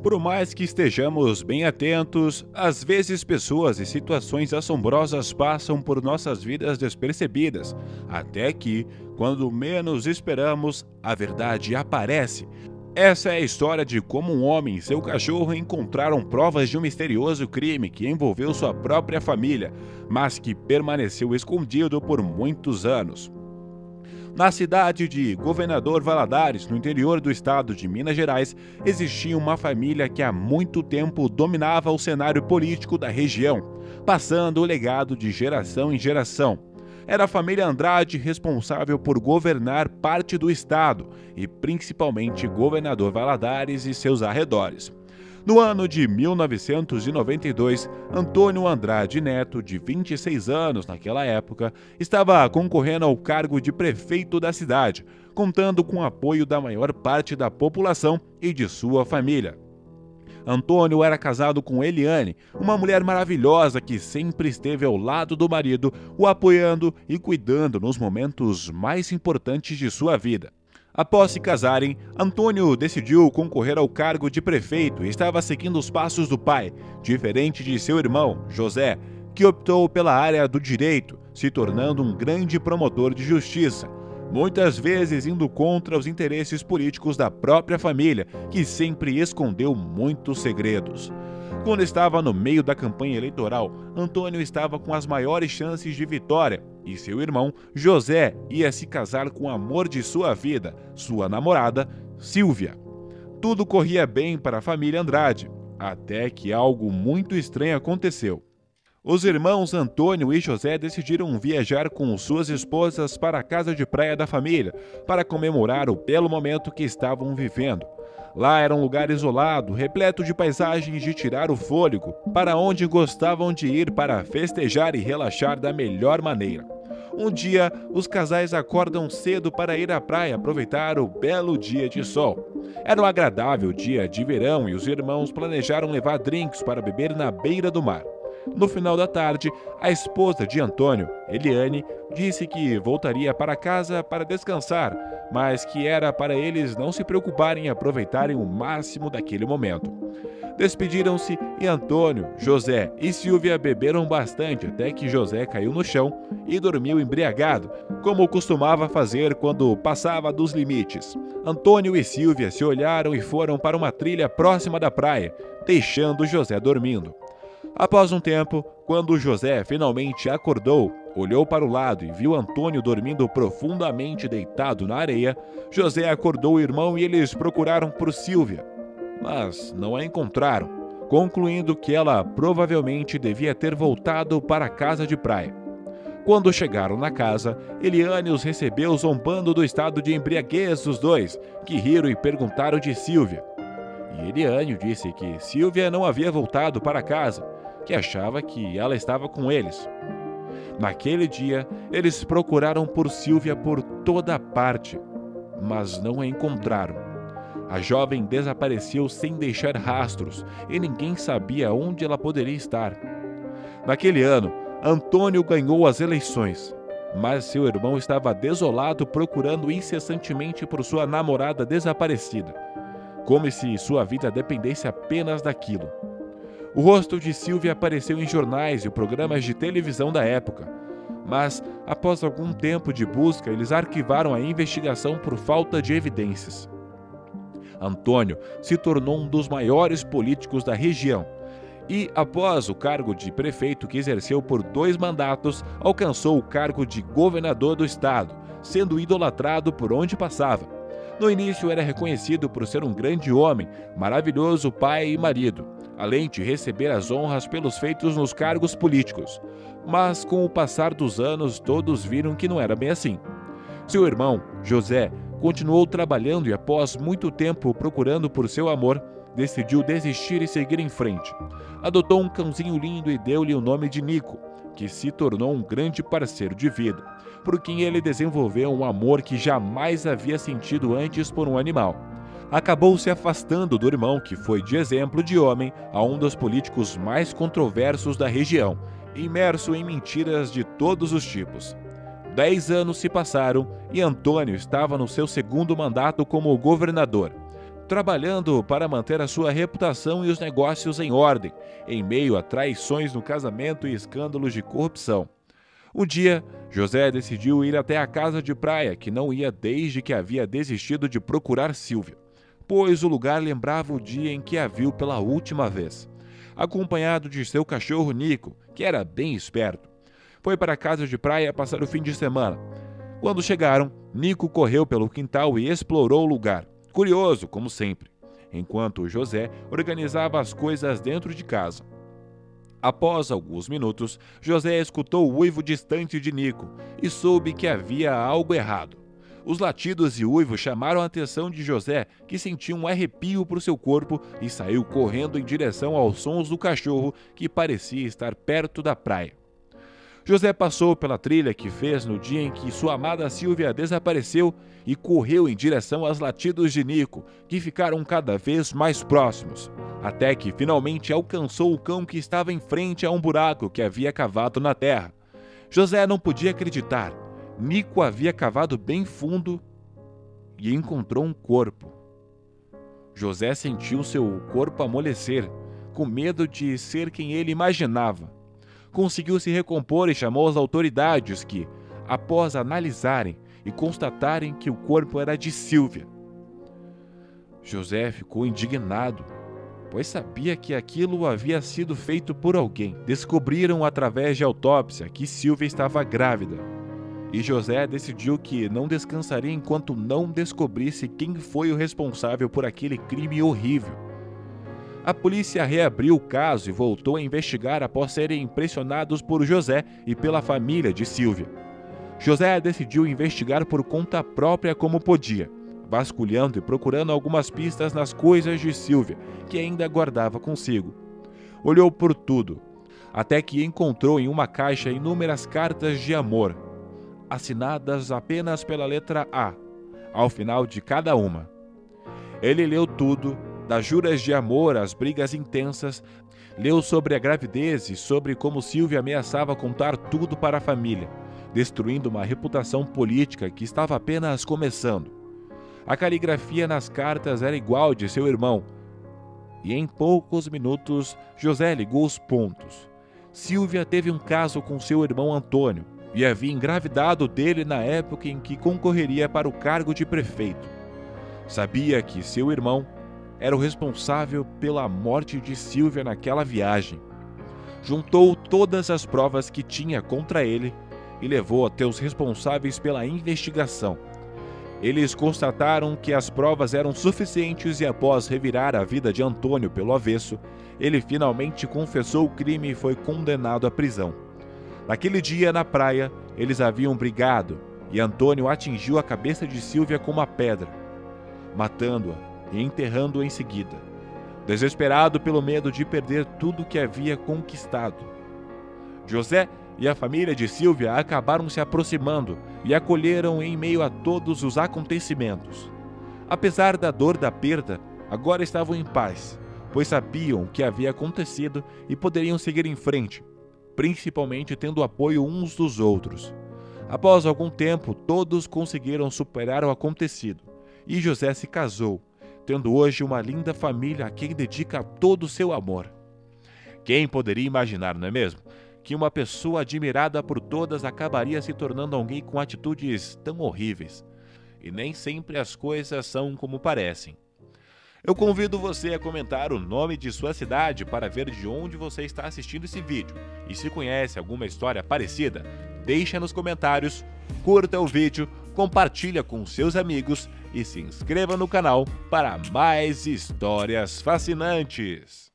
Por mais que estejamos bem atentos, às vezes pessoas e situações assombrosas passam por nossas vidas despercebidas, até que, quando menos esperamos, a verdade aparece. Essa é a história de como um homem e seu cachorro encontraram provas de um misterioso crime que envolveu sua própria família, mas que permaneceu escondido por muitos anos. Na cidade de Governador Valadares, no interior do estado de Minas Gerais, existia uma família que há muito tempo dominava o cenário político da região, passando o legado de geração em geração. Era a família Andrade responsável por governar parte do estado e principalmente Governador Valadares e seus arredores. No ano de 1992, Antônio Andrade Neto, de 26 anos naquela época, estava concorrendo ao cargo de prefeito da cidade, contando com o apoio da maior parte da população e de sua família. Antônio era casado com Eliane, uma mulher maravilhosa que sempre esteve ao lado do marido, o apoiando e cuidando nos momentos mais importantes de sua vida. Após se casarem, Antônio decidiu concorrer ao cargo de prefeito e estava seguindo os passos do pai, diferente de seu irmão, José, que optou pela área do direito, se tornando um grande promotor de justiça, muitas vezes indo contra os interesses políticos da própria família, que sempre escondeu muitos segredos. Quando estava no meio da campanha eleitoral, Antônio estava com as maiores chances de vitória e seu irmão, José, ia se casar com o amor de sua vida, sua namorada, Silvia. Tudo corria bem para a família Andrade, até que algo muito estranho aconteceu. Os irmãos Antônio e José decidiram viajar com suas esposas para a casa de praia da família para comemorar o belo momento que estavam vivendo. Lá era um lugar isolado, repleto de paisagens de tirar o fôlego, para onde gostavam de ir para festejar e relaxar da melhor maneira. Um dia, os casais acordam cedo para ir à praia aproveitar o belo dia de sol. Era um agradável dia de verão e os irmãos planejaram levar drinks para beber na beira do mar. No final da tarde, a esposa de Antônio, Eliane, disse que voltaria para casa para descansar, mas que era para eles não se preocuparem em aproveitarem o máximo daquele momento. Despediram-se e Antônio, José e Silvia beberam bastante até que José caiu no chão e dormiu embriagado, como costumava fazer quando passava dos limites. Antônio e Silvia se olharam e foram para uma trilha próxima da praia, deixando José dormindo. Após um tempo, quando José finalmente acordou, olhou para o lado e viu Antônio dormindo profundamente deitado na areia, José acordou o irmão e eles procuraram por Silvia, mas não a encontraram, concluindo que ela provavelmente devia ter voltado para a casa de praia. Quando chegaram na casa, Eliane os recebeu zombando do estado de embriaguez dos dois, que riram e perguntaram de Silvia. E Eliane disse que Silvia não havia voltado para casa, que achava que ela estava com eles. Naquele dia, eles procuraram por Silvia por toda parte, mas não a encontraram. A jovem desapareceu sem deixar rastros e ninguém sabia onde ela poderia estar. Naquele ano, Antônio ganhou as eleições, mas seu irmão estava desolado procurando incessantemente por sua namorada desaparecida, como se sua vida dependesse apenas daquilo. O rosto de Silvia apareceu em jornais e programas de televisão da época, mas, após algum tempo de busca, eles arquivaram a investigação por falta de evidências. Antônio se tornou um dos maiores políticos da região e, após o cargo de prefeito que exerceu por 2 mandatos, alcançou o cargo de governador do estado, sendo idolatrado por onde passava. No início era reconhecido por ser um grande homem, maravilhoso pai e marido, além de receber as honras pelos feitos nos cargos políticos. Mas com o passar dos anos, todos viram que não era bem assim. Seu irmão, José, continuou trabalhando e após muito tempo procurando por seu amor, decidiu desistir e seguir em frente. Adotou um cãozinho lindo e deu-lhe o nome de Nico, que se tornou um grande parceiro de vida, por quem ele desenvolveu um amor que jamais havia sentido antes por um animal. Acabou se afastando do irmão, que foi de exemplo de homem a um dos políticos mais controversos da região, imerso em mentiras de todos os tipos. 10 anos se passaram e Antônio estava no seu 2º mandato como governador. trabalhando para manter a sua reputação e os negócios em ordem, em meio a traições no casamento e escândalos de corrupção. Um dia, José decidiu ir até a casa de praia, que não ia desde que havia desistido de procurar Sílvia, pois o lugar lembrava o dia em que a viu pela última vez. Acompanhado de seu cachorro Nico, que era bem esperto, foi para a casa de praia passar o fim de semana. Quando chegaram, Nico correu pelo quintal e explorou o lugar, curioso como sempre, enquanto José organizava as coisas dentro de casa. Após alguns minutos, José escutou o uivo distante de Nico e soube que havia algo errado. Os latidos e uivos chamaram a atenção de José, que sentiu um arrepio por seu corpo e saiu correndo em direção aos sons do cachorro, que parecia estar perto da praia. José passou pela trilha que fez no dia em que sua amada Sílvia desapareceu e correu em direção aos latidos de Nico, que ficaram cada vez mais próximos, até que finalmente alcançou o cão que estava em frente a um buraco que havia cavado na terra. José não podia acreditar. Nico havia cavado bem fundo e encontrou um corpo. José sentiu seu corpo amolecer, com medo de ser quem ele imaginava. Conseguiu se recompor e chamou as autoridades que, após analisarem e constatarem que o corpo era de Sílvia. José ficou indignado, pois sabia que aquilo havia sido feito por alguém. Descobriram através de autópsia que Sílvia estava grávida, e José decidiu que não descansaria enquanto não descobrisse quem foi o responsável por aquele crime horrível. A polícia reabriu o caso e voltou a investigar após serem impressionados por José e pela família de Sílvia. José decidiu investigar por conta própria como podia, vasculhando e procurando algumas pistas nas coisas de Sílvia, que ainda guardava consigo. Olhou por tudo, até que encontrou em uma caixa inúmeras cartas de amor, assinadas apenas pela letra A, ao final de cada uma. Ele leu tudo, das juras de amor às brigas intensas, leu sobre a gravidez e sobre como Sílvia ameaçava contar tudo para a família, destruindo uma reputação política que estava apenas começando. A caligrafia nas cartas era igual de seu irmão, e em poucos minutos José ligou os pontos. Sílvia teve um caso com seu irmão Antônio e havia engravidado dele na época em que concorreria para o cargo de prefeito. Sabia que seu irmão era o responsável pela morte de Sílvia naquela viagem. Juntou todas as provas que tinha contra ele e levou até os responsáveis pela investigação. Eles constataram que as provas eram suficientes e, após revirar a vida de Antônio pelo avesso, ele finalmente confessou o crime e foi condenado à prisão. Naquele dia, na praia, eles haviam brigado e Antônio atingiu a cabeça de Sílvia com uma pedra, matando-a e enterrando-a em seguida, desesperado pelo medo de perder tudo que havia conquistado. José e a família de Sílvia acabaram se aproximando e acolheram em meio a todos os acontecimentos. Apesar da dor da perda, agora estavam em paz, pois sabiam o que havia acontecido e poderiam seguir em frente, principalmente tendo o apoio uns dos outros. Após algum tempo, todos conseguiram superar o acontecido, e José se casou, tendo hoje uma linda família a quem dedica todo o seu amor. Quem poderia imaginar, não é mesmo? Que uma pessoa admirada por todas acabaria se tornando alguém com atitudes tão horríveis. E nem sempre as coisas são como parecem. Eu convido você a comentar o nome de sua cidade para ver de onde você está assistindo esse vídeo. E se conhece alguma história parecida, deixa nos comentários, curta o vídeo, compartilha com seus amigos e se inscreva no canal para mais histórias fascinantes.